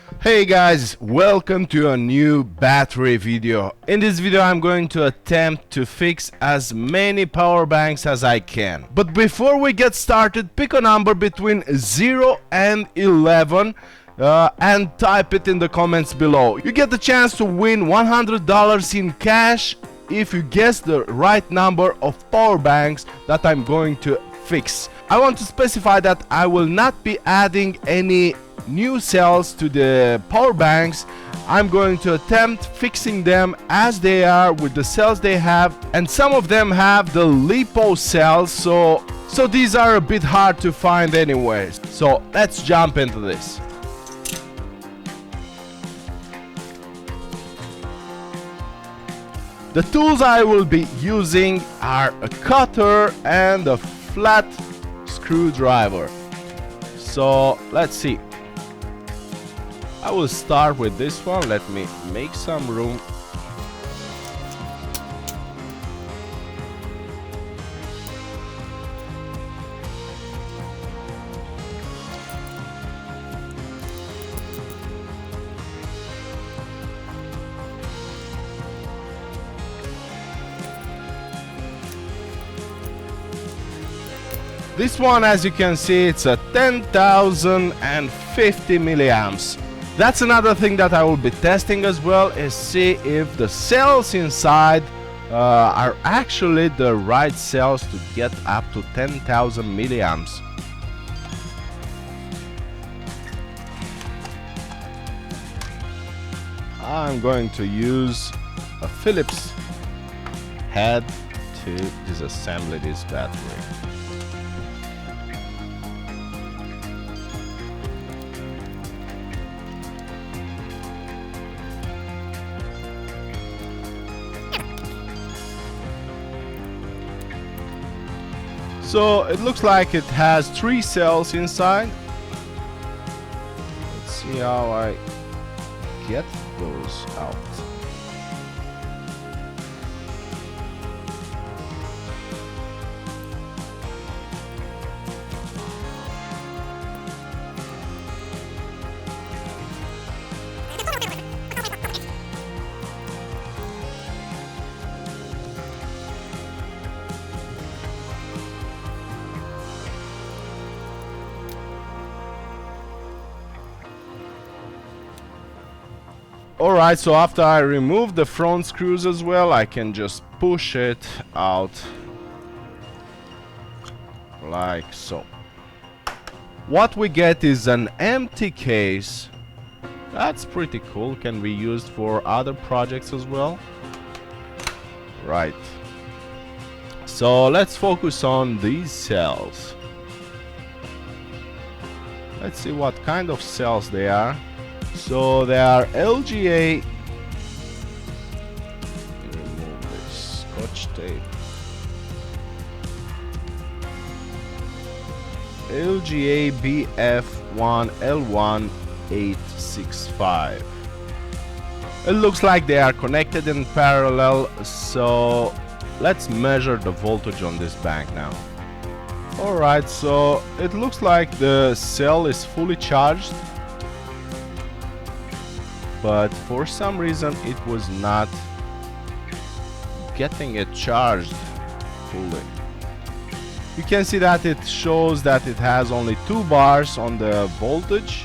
Hey guys, welcome to a new battery video. In this video I'm going to attempt to fix as many power banks as I can. But before we get started, pick a number between 0 and 11 and type it in the comments below. You get the chance to win $100 in cash if you guess the right number of power banks that I'm going to fix. I want to specify that I will not be adding any new cells to the power banks. I'm going to attempt fixing them as they are with the cells they have, and some of them have the LiPo cells, so these are a bit hard to find anyways. So let's jump into this. The tools I will be using are a cutter and a flat screwdriver. So let's see. I will start with this one. Let me make some room. This one, as you can see, it's a 10,050 milliamps. That's another thing that I will be testing as well, is see if the cells inside are actually the right cells to get up to 10,000 milliamps. I'm going to use a Phillips head to disassemble this battery. So it looks like it has 3 cells inside. Let's see how I get those out. Alright, so after I remove the front screws as well, I can just push it out like so. What we get is an empty case. That's pretty cool, can be used for other projects as well. Right. So let's focus on these cells. Let's see what kind of cells they are. So they are LGA. Remove this scotch tape. LGA BF1L1865. It looks like they are connected in parallel, so let's measure the voltage on this bank now. Alright, so it looks like the cell is fully charged, but for some reason it was not getting it charged fully. You can see that it shows that it has only 2 bars on the voltage.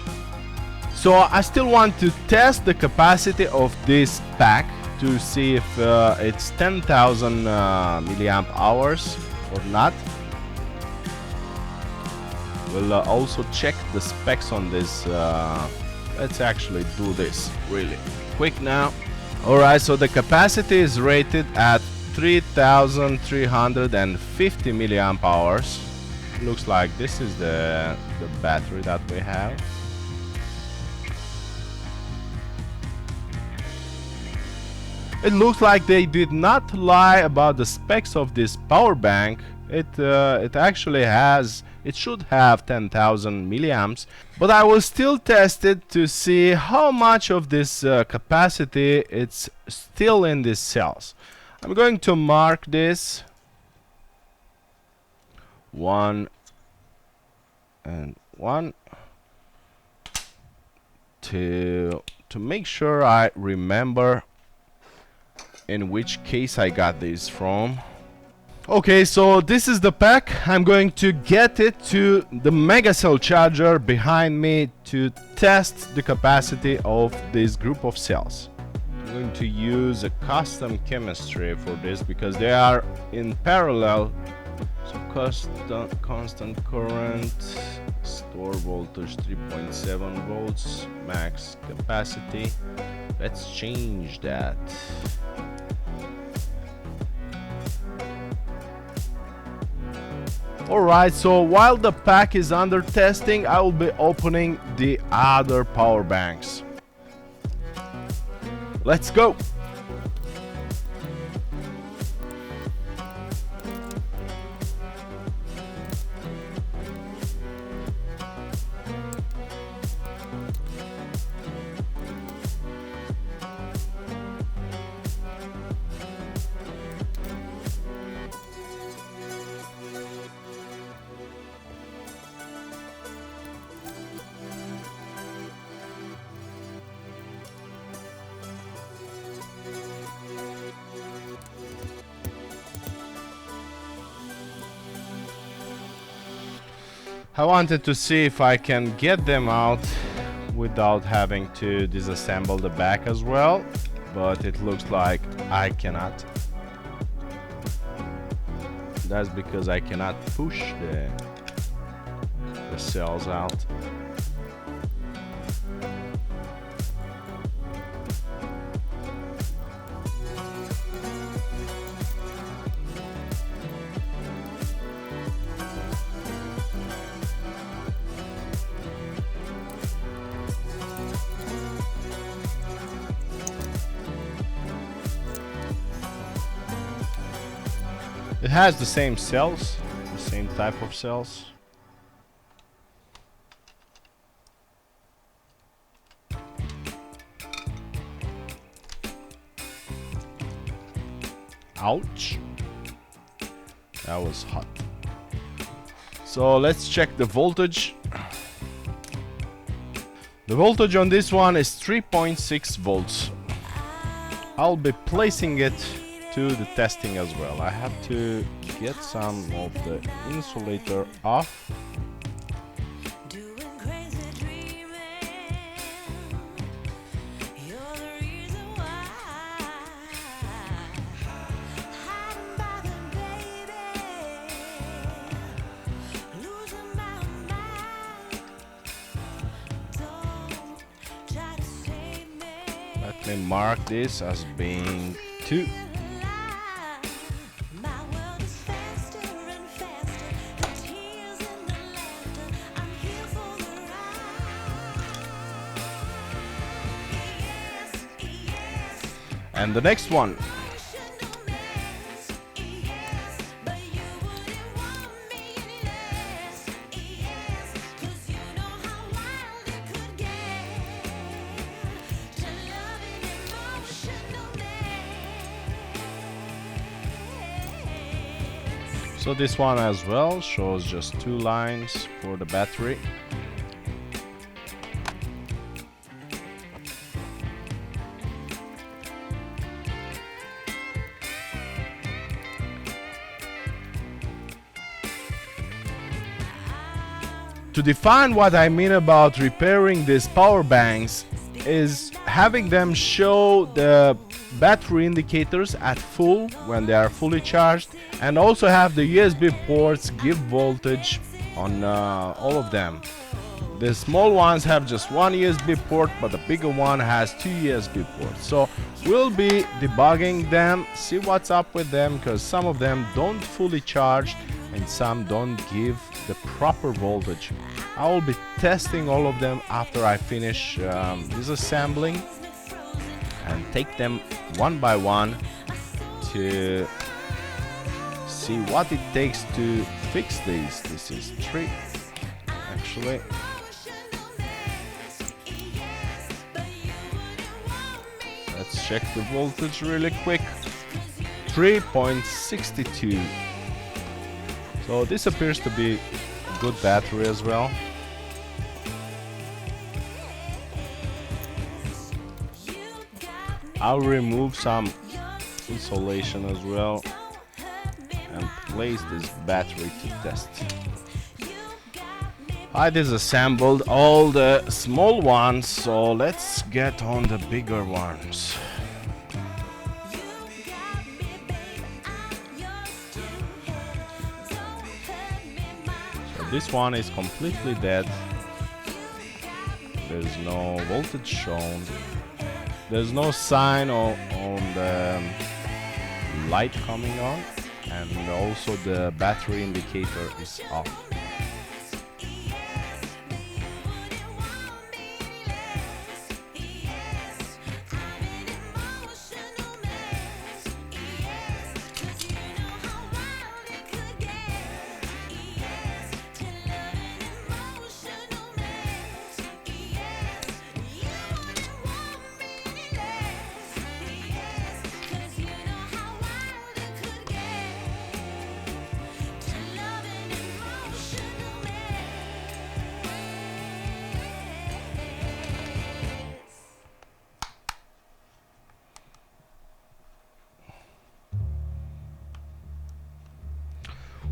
So I still want to test the capacity of this pack to see if it's 10,000 milliamp hours or not. We'll also check the specs on this. Let's actually do this really quick now. Alright, so the capacity is rated at 3,350 milliamp hours. Looks like this is the battery that we have. It looks like they did not lie about the specs of this power bank. It actually has, it should have 10,000 milliamps, but I will still test it to see how much of this capacity it's still in these cells. I'm going to mark this 1 and 1, to make sure I remember in which case I got these from. Okay, so this is the pack. I'm going to get it to the MegaCell Charger behind me to test the capacity of this group of cells. I'm going to use a custom chemistry for this because they are in parallel. So constant current, store voltage 3.7 volts, max capacity. Let's change that. Alright, so while the pack is under testing, I will be opening the other power banks. Let's go! I wanted to see if I can get them out without having to disassemble the back as well, but it looks like I cannot. That's because I cannot push the cells out. It has the same cells, the same type of cells. Ouch. That was hot. So let's check the voltage. The voltage on this one is 3.6 volts. I'll be placing it to the testing as well. I have to get some of the insulator off. Let me mark this as being 2. And the next one. So this one as well shows just 2 lines for the battery. To define what I mean about repairing these power banks is having them show the battery indicators at full when they are fully charged, and also have the USB ports give voltage on all of them. The small ones have just 1 USB port, but the bigger one has 2 USB ports. So we'll be debugging them, see what's up with them, because some of them don't fully charge and some don't give the proper voltage. I will be testing all of them after I finish disassembling and take them one by one to see what it takes to fix these. This is 3 actually. Let's check the voltage really quick. 3.62. So this appears to be a good battery as well. I'll remove some insulation as well and place this battery to test. I disassembled all the small ones, so let's get on the bigger ones. So this one is completely dead. There's no voltage shown. There's no sign on the light coming on, and also the battery indicator is off.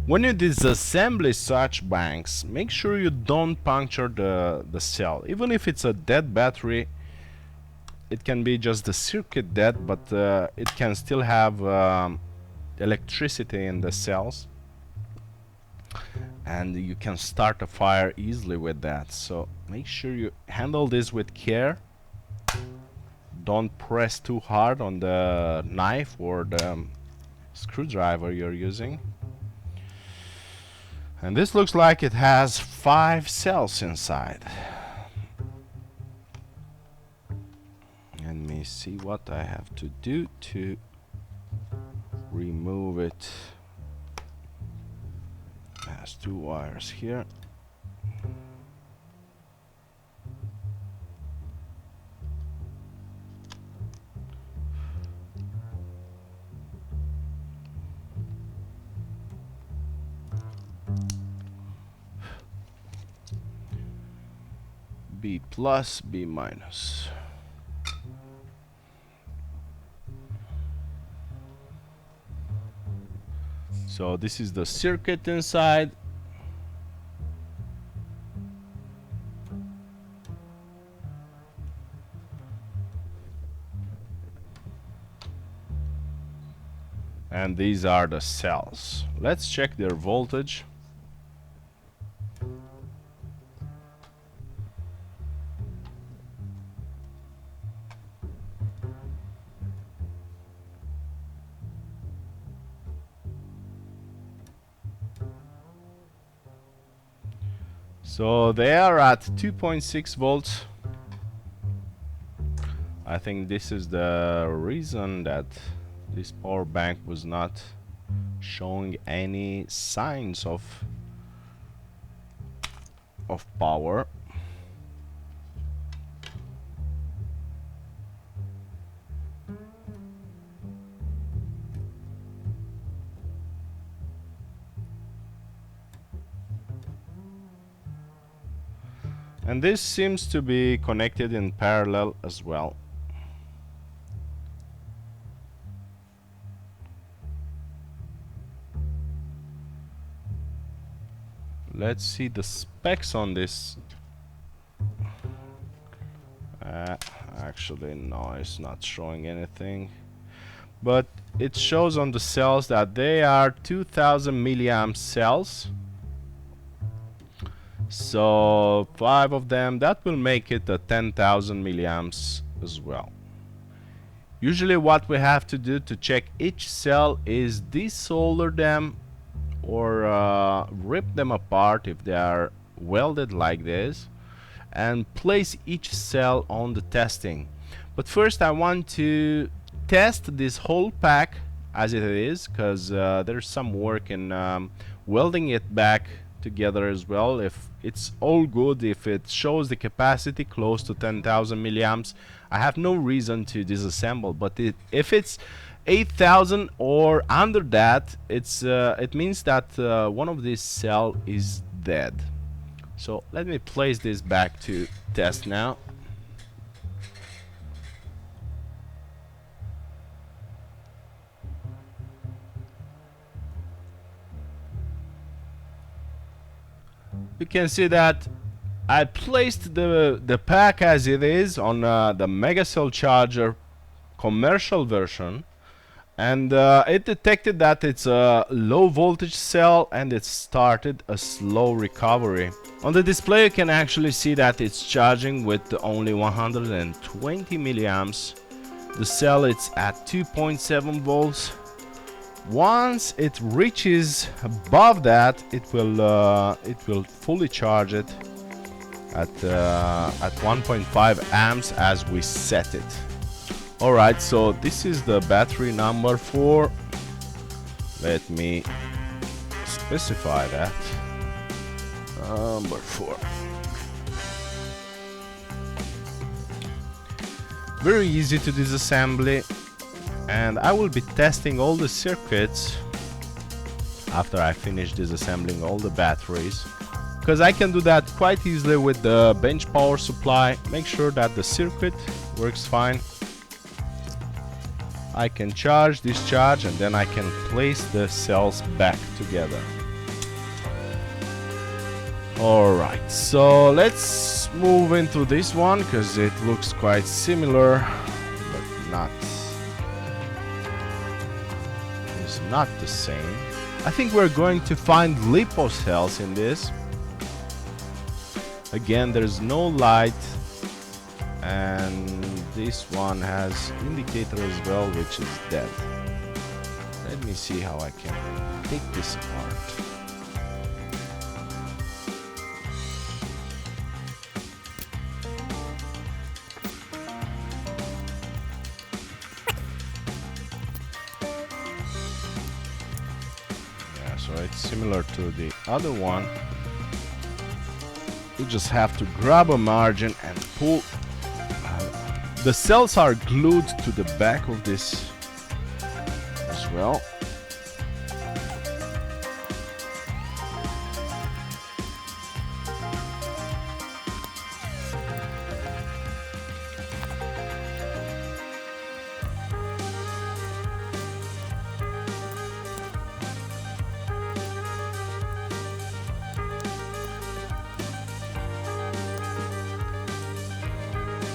When you disassemble such banks, make sure you don't puncture the cell. Even if it's a dead battery, it can be just the circuit dead, but it can still have electricity in the cells, and you can start a fire easily with that. So make sure you handle this with care. Don't press too hard on the knife or the screwdriver you're using. And this looks like it has 5 cells inside. Let me see what I have to do to remove it. It has 2 wires here. B plus, B minus. So this is the circuit inside. And these are the cells. Let's check their voltage. So they are at 2.6 volts. I think this is the reason that this power bank was not showing any signs of power. And this seems to be connected in parallel as well. Let's see the specs on this. Actually, no, it's not showing anything. But it shows on the cells that they are 2000 milliamp cells. So 5 of them, that will make it a 10,000 milliamps as well. Usually what we have to do to check each cell is desolder them or rip them apart if they are welded like this, and place each cell on the testing. But first I want to test this whole pack as it is, because there's some work in welding it back together as well. If it's all good, if it shows the capacity close to 10,000 milliamps, I have no reason to disassemble. But if it's 8,000 or under that, it means that one of these cell is dead. So let me place this back to test now. you can see that I placed the pack as it is on the MegaCell Charger commercial version, and it detected that it's a low voltage cell and it started a slow recovery. On the display you can actually see that it's charging with only 120 milliamps. The cell is at 2.7 volts. Once it reaches above that, it will fully charge it at 1.5 amps as we set it. Alright, so this is the battery number 4. Let me specify that. Number 4. Very easy to disassemble, and I will be testing all the circuits after I finish disassembling all the batteries, because I can do that quite easily with the bench power supply. Make sure that the circuit works fine. I can charge, discharge, and then I can place the cells back together. Alright, so let's move into this one because it looks quite similar, but not. It's not the same. I think we're going to find LiPo cells in this. Again, there's no light, and this one has indicator as well, which is dead. Let me see how I can take this apart. Yeah, so it's similar to the other one. You just have to grab a margin and pull. The cells are glued to the back of this as well.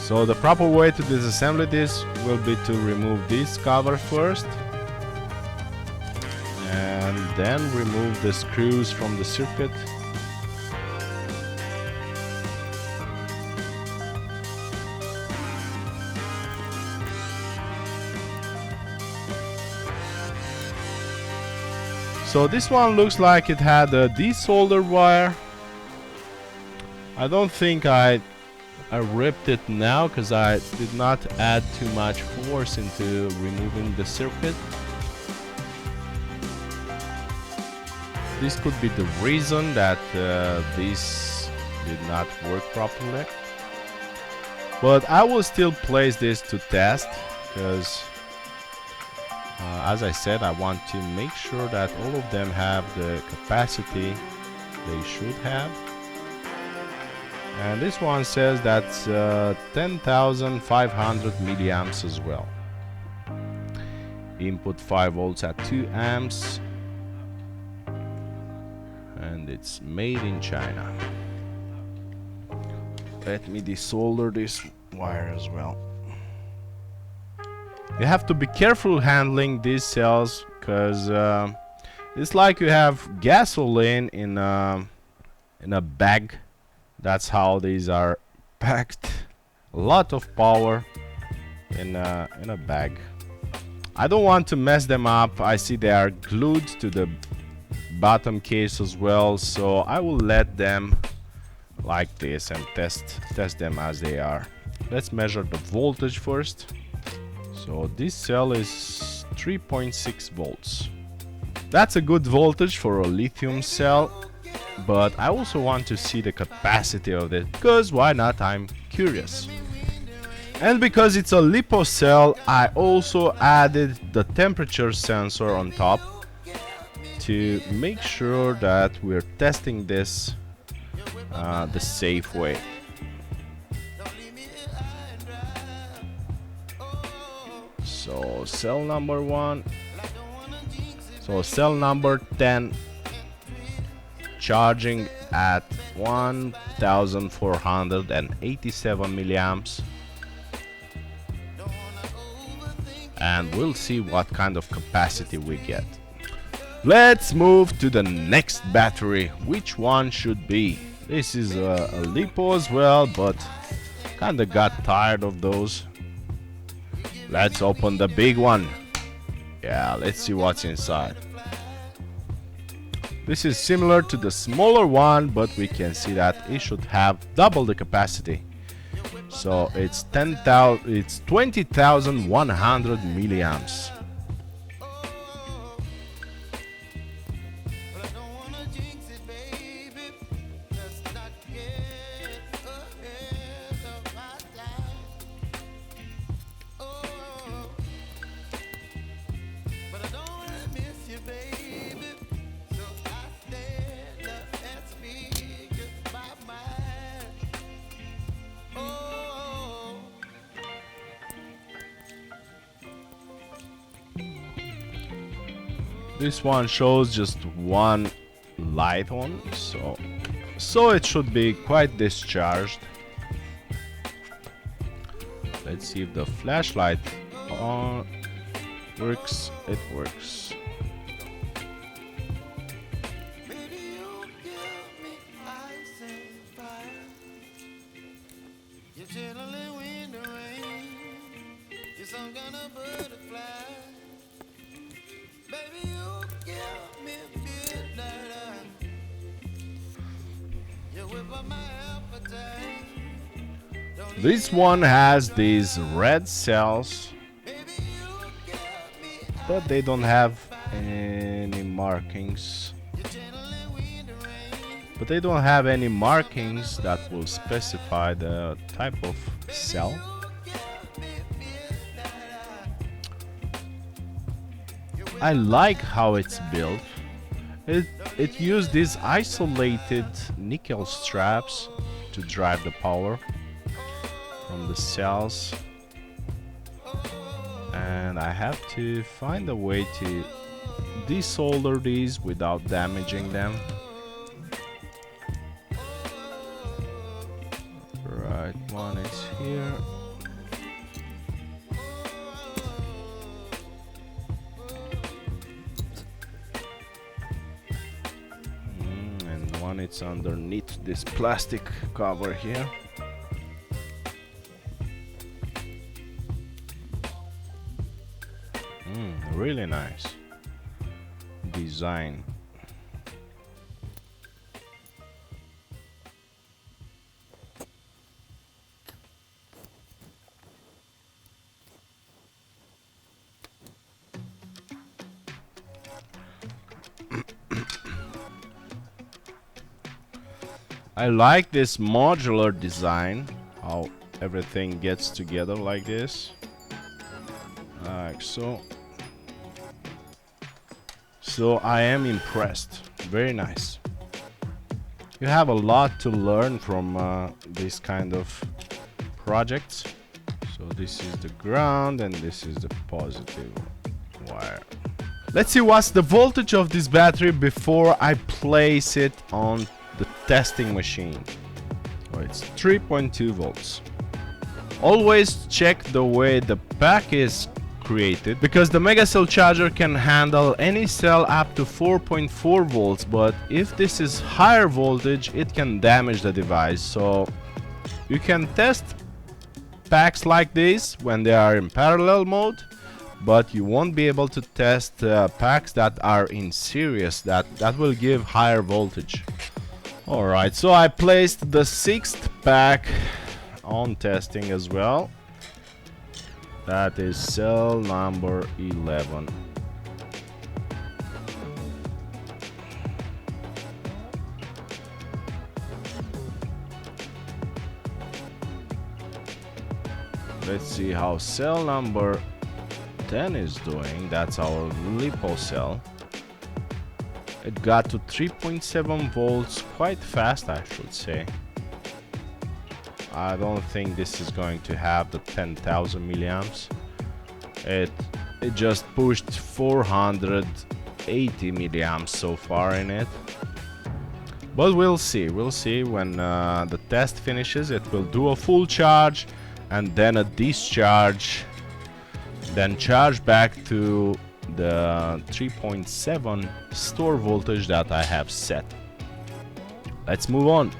So the proper way to disassemble this will be to remove this cover first, and then remove the screws from the circuit. So this one looks like it had a desoldered wire. I don't think I ripped it now because I did not add too much force into removing the circuit. This could be the reason that this did not work properly. But I will still place this to test because as I said, I want to make sure that all of them have the capacity they should have. And this one says that's 10,500 milliamps as well. Input 5 volts at 2 amps. And it's made in China. Let me desolder this wire as well. You have to be careful handling these cells because it's like you have gasoline in a bag. That's how these are packed. A lot of power in a bag. I don't want to mess them up. I see they are glued to the bottom case as well, so I will let them like this and test them as they are. Let's measure the voltage first. So this cell is 3.6 volts. That's a good voltage for a lithium cell. But I also want to see the capacity of it, because why not? I'm curious. And because it's a LiPo cell, I also added the temperature sensor on top to make sure that we're testing this the safe way. So cell number 1. So cell number 10. Charging at 1487 milliamps, and we'll see what kind of capacity we get. Let's move to the next battery. Which one should be? This is a LiPo as well, but kinda got tired of those. Let's open the big one. Yeah, let's see what's inside. This is similar to the smaller one, but we can see that it should have double the capacity. So it's 20,100 milliamps. This one shows just one light on, so it should be quite discharged. Let's see if the flashlight works. It works. This one has these red cells, but they don't have any markings. That will specify the type of cell. I like how it's built. It used these isolated nickel straps to drive the power from the cells, and I have to find a way to desolder these without damaging them. Right, one is here. And one is underneath this plastic cover here. Really nice design. I like this modular design, how everything gets together like this, like so. So I am impressed. Very nice. You have a lot to learn from this kind of projects. So this is the ground and this is the positive wire. Let's see what's the voltage of this battery before I place it on the testing machine. So it's 3.2 volts. Always check the way the pack is created, because the MegaCell Charger can handle any cell up to 4.4 volts, but if this is higher voltage it can damage the device. So you can test packs like this when they are in parallel mode, but you won't be able to test packs that are in series that will give higher voltage. Alright, so I placed the 6th pack on testing as well. That is cell number 11. Let's see how cell number 10 is doing. That's our LiPo cell. It got to 3.7 volts quite fast, I should say. I don't think this is going to have the 10,000 milliamps. It just pushed 480 milliamps so far in it. But we'll see when the test finishes. It will do a full charge and then a discharge, then charge back to the 3.7 store voltage that I have set. Let's move on.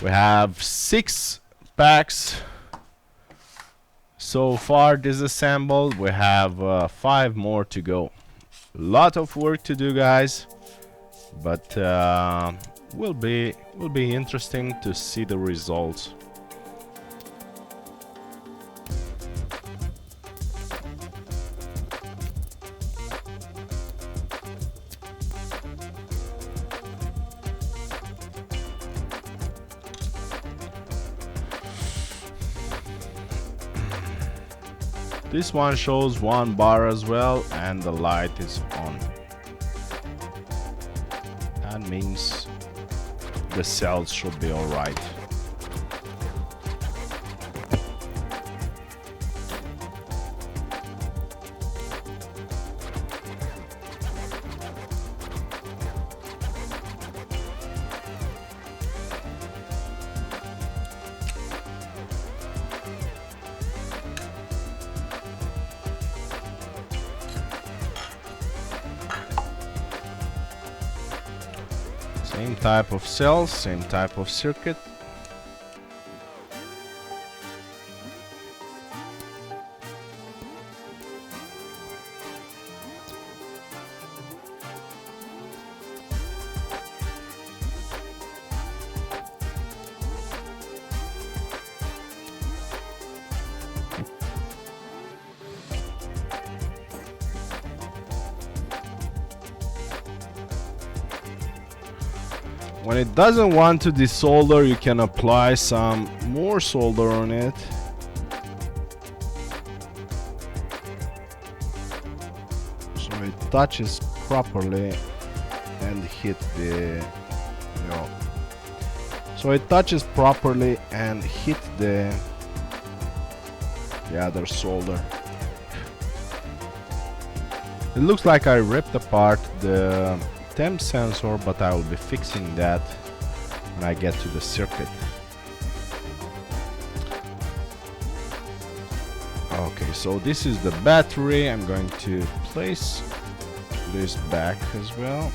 We have 6 packs so far disassembled. We have 5 more to go. Lot of work to do, guys, but will be interesting to see the results. This one shows 1 bar as well, and the light is on. That means the cells should be alright. Same type of cells, same type of circuit. When it doesn't want to desolder, you can apply some more solder on it. So it touches properly and hit the, so it touches properly and hit the other solder. It looks like I ripped apart the temp sensor, but I will be fixing that when I get to the circuit. Okay, so this is the battery. I'm going to place this back as well.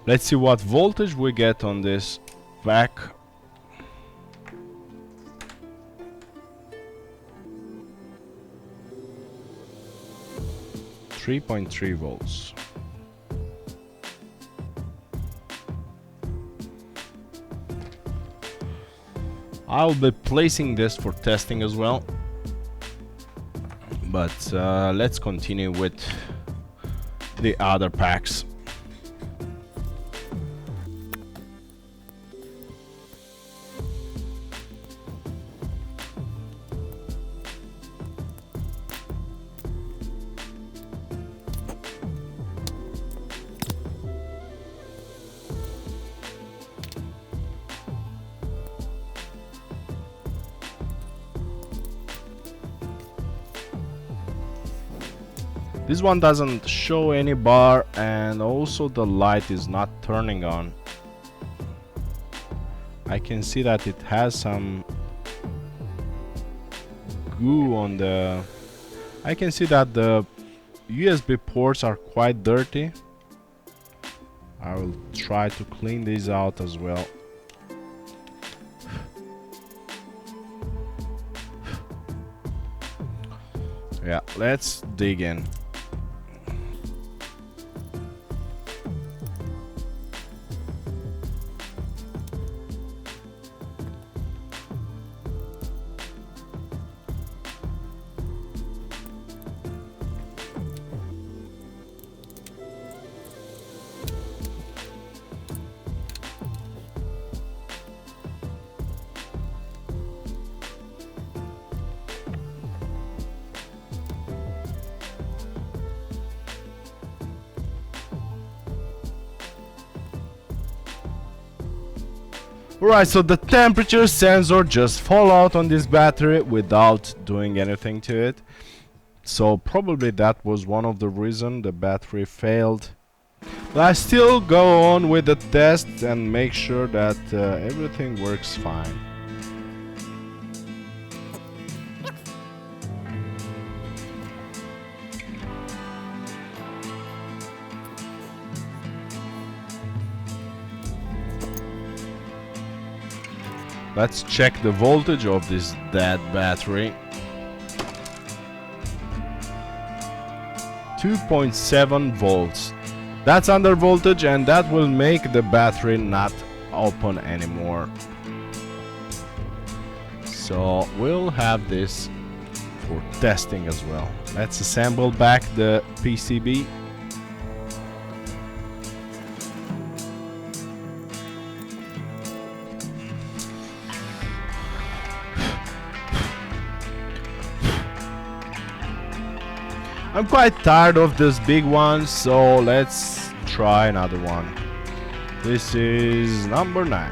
Let's see what voltage we get on this vac. 3.3 volts. I'll be placing this for testing as well. But let's continue with the other packs. This one doesn't show any bar, and also the light is not turning on. I can see that it has some goo on the... I can see that the USB ports are quite dirty. I will try to clean these out as well. Yeah, let's dig in. Alright, so the temperature sensor just fall out on this battery without doing anything to it. So probably that was one of the reasons the battery failed. But I still go on with the test and make sure that everything works fine. Let's check the voltage of this dead battery. 2.7 volts. That's under voltage, and that will make the battery not open anymore. So we'll have this for testing as well. Let's assemble back the PCB. I'm quite tired of this big one, so let's try another one. This is number 9.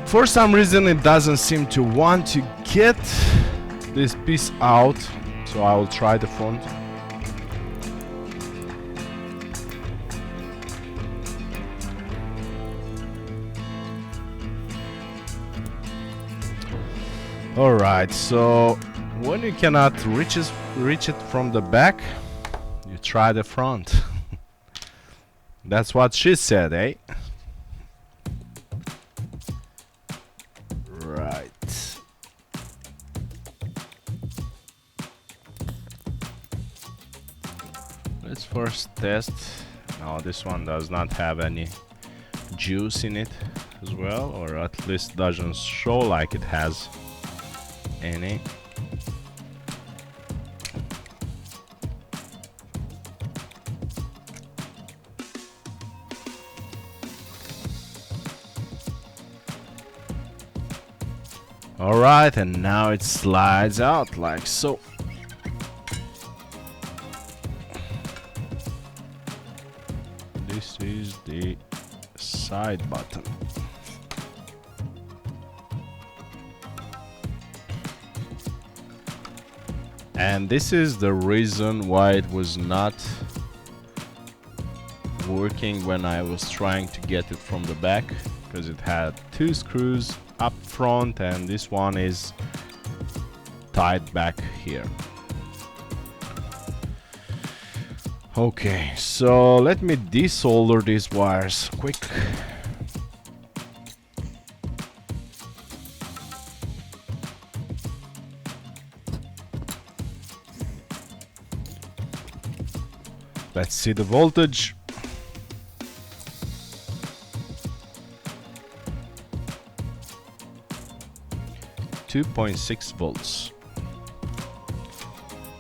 For some reason it doesn't seem to want to get this piece out, so I will try the front. Alright, so when you cannot reach it from the back, you try the front. That's what she said, eh? Right. Let's first test. No, this one does not have any juice in it as well, or at least doesn't show like it has any. Alright, and now it slides out like so. This is the side button. And this is the reason why it was not working when I was trying to get it from the back, because it had 2 screws up front and this one is tied back here. Okay, so let me desolder these wires quick. Let's see the voltage. 2.6 volts.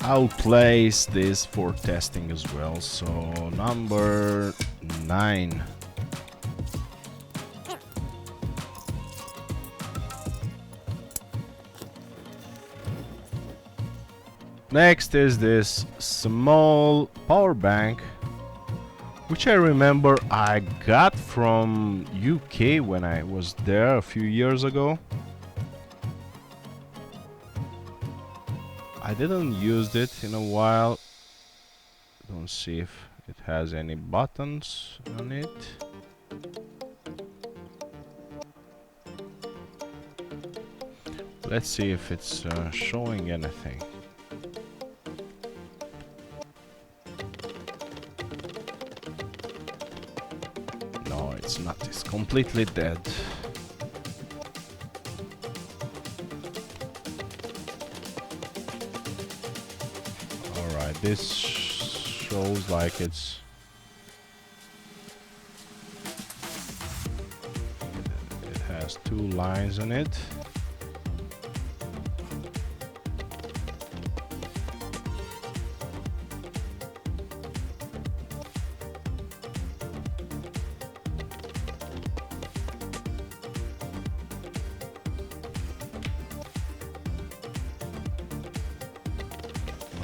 I'll place this for testing as well. So number 9. Next is this small power bank, which I remember I got from UK when I was there a few years ago. I didn't use it in a while. Don't see if it has any buttons on it. Let's see if it's showing anything. No, it's not. It's completely dead. Alright, this shows like it has 2 lines on it.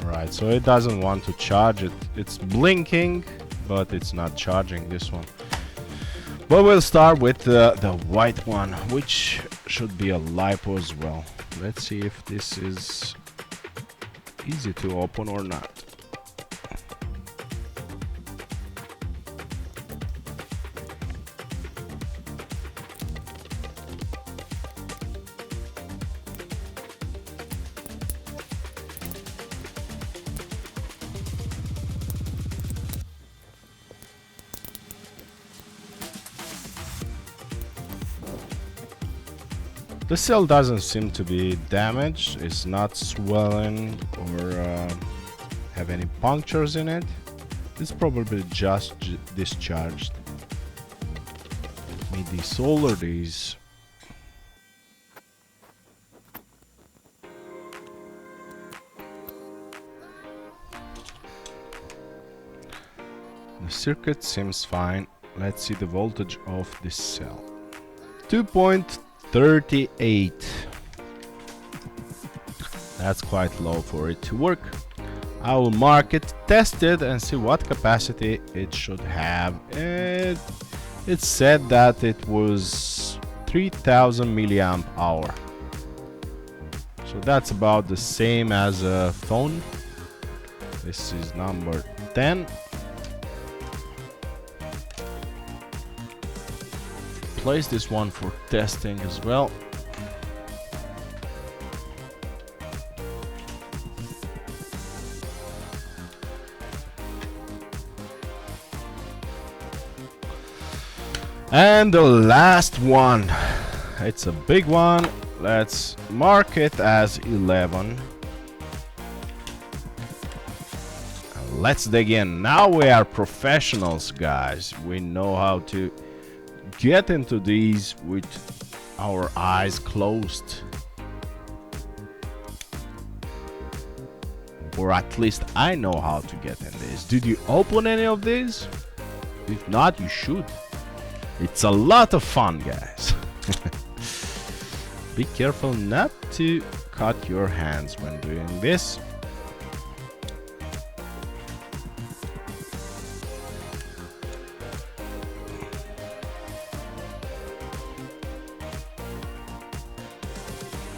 Alright, so it doesn't want to charge it. It's blinking, but it's not charging this one. But we'll start with the white one, which should be a LiPo as well. Let's see if this is easy to open or not. The cell doesn't seem to be damaged. It's not swelling or have any punctures in it. It's probably just discharged. Let me desolder these. The circuit seems fine. Let's see the voltage of this cell. 2.38. That's quite low for it to work. I will mark it, test it, and see what capacity it should have. It said that it was 3000 milliamp hour. So that's about the same as a phone. This is number 10. Place this one for testing as well. And the last one, it's a big one. Let's mark it as 11. Let's dig in. Now we are professionals, guys. We know how to get into these with our eyes closed. Or at least I know how to get in this. Did you open any of these? If not, you should. It's a lot of fun, guys. Be careful not to cut your hands when doing this.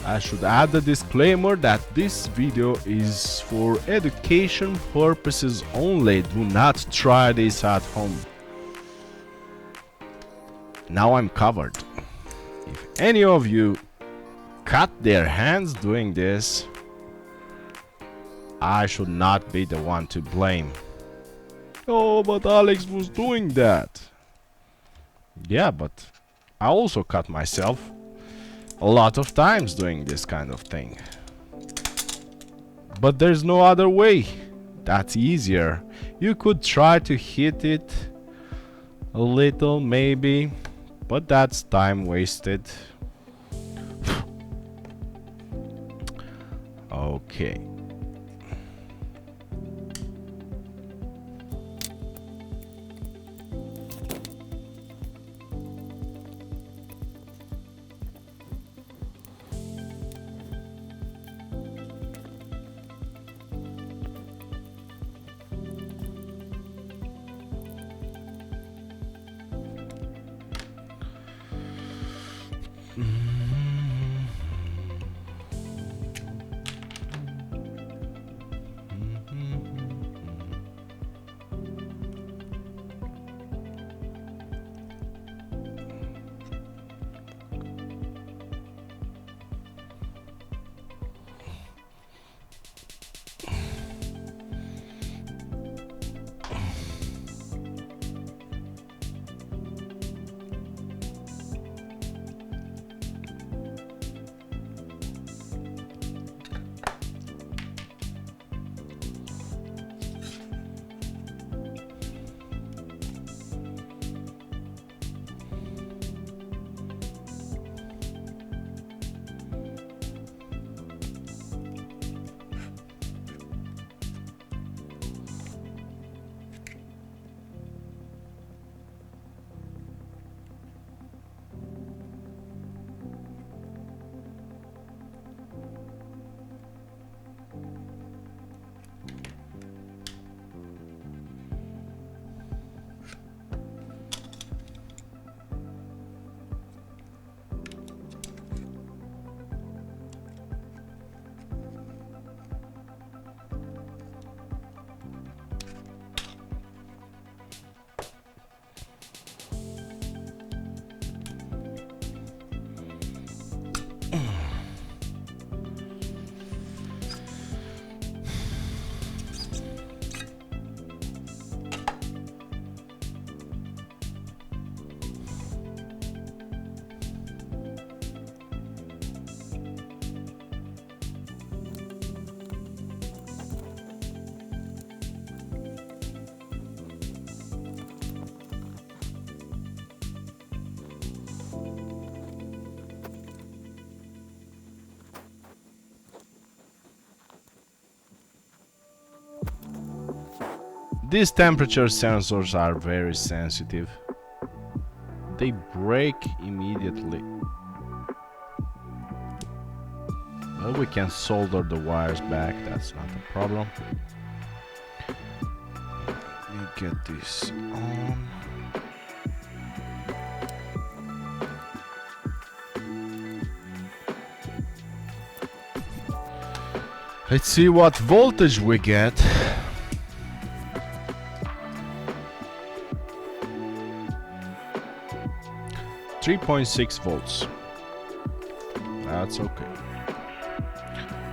I should add the disclaimer that this video is for education purposes only. Do not try this at home. Now I'm covered. If any of you cut their hands doing this, I should not be the one to blame. Oh, but Alex was doing that. Yeah, but I also cut myself a lot of times doing this kind of thing. But there's no other way. That's easier. You could try to hit it a little maybe, but that's time wasted. Okay. these temperature sensors are very sensitive. They break immediately. Well, we can solder the wires back, that's not a problem. Let me get this on. Let's see what voltage we get. 3.6 volts. That's okay.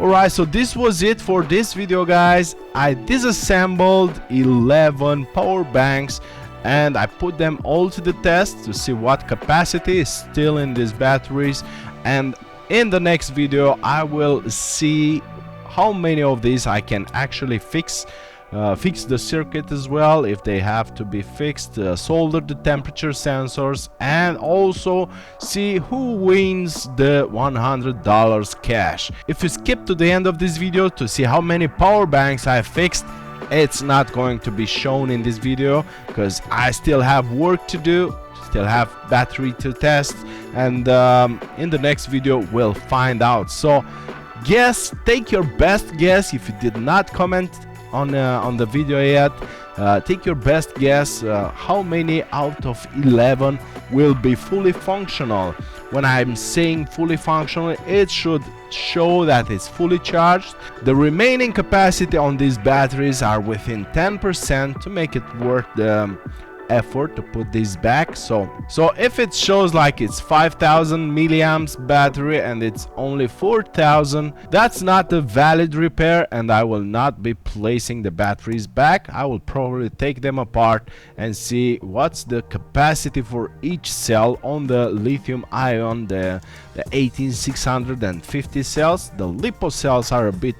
Alright, so this was it for this video, guys. I disassembled 11 power banks and I put them all to the test to see what capacity is still in these batteries, and in the next video I will see how many of these I can actually fix the circuit as well, if they have to be fixed, solder the temperature sensors, and also see who wins the $100 cash. If you skip to the end of this video to see how many power banks I fixed, it's not going to be shown in this video because I still have work to do, still have battery to test, and in the next video we'll find out. So guess, take your best guess. If you did not comment on the video yet, take your best guess how many out of 11 will be fully functional. When I'm saying fully functional, it should show that it's fully charged. The remaining capacity on these batteries are within 10% to make it worth the effort to put this back. So if it shows like it's 5000 milliamps battery and it's only 4000, that's not a valid repair, and I will not be placing the batteries back. I will probably take them apart and see what's the capacity for each cell on the lithium ion, the 18650 cells. The LiPo cells are a bit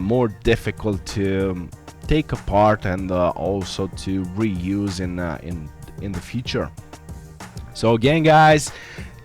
more difficult to take apart and also to reuse in the future. So again, guys,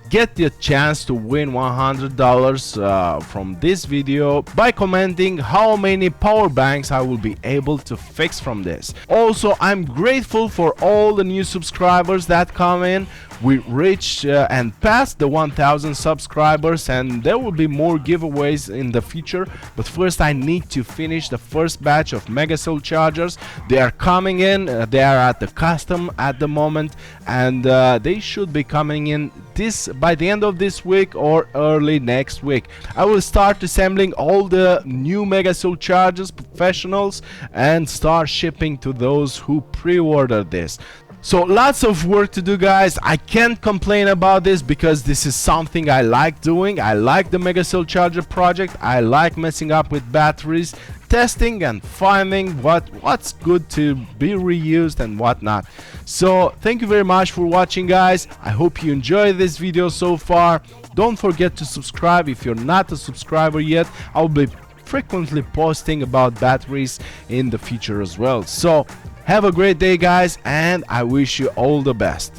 get the chance to win $100 from this video by commenting how many power banks I will be able to fix from this. Also, I'm grateful for all the new subscribers that come in. We reached and passed the 1000 subscribers, and there will be more giveaways in the future, but first I need to finish the first batch of MegaCell chargers. They are coming in, they are at the custom at the moment, and they should be coming in by the end of this week or early next week. I will start assembling all the new MegaCell chargers professionals and start shipping to those who pre-order this. So lots of work to do, guys. I can't complain about this because this is something I like doing. I like the MegaCell Charger project. I like messing up with batteries, testing and finding what's good to be reused and whatnot. So thank you very much for watching, guys. I hope you enjoyed this video so far. Don't forget to subscribe if you're not a subscriber yet. I'll be frequently posting about batteries in the future as well. So have a great day, guys, and I wish you all the best.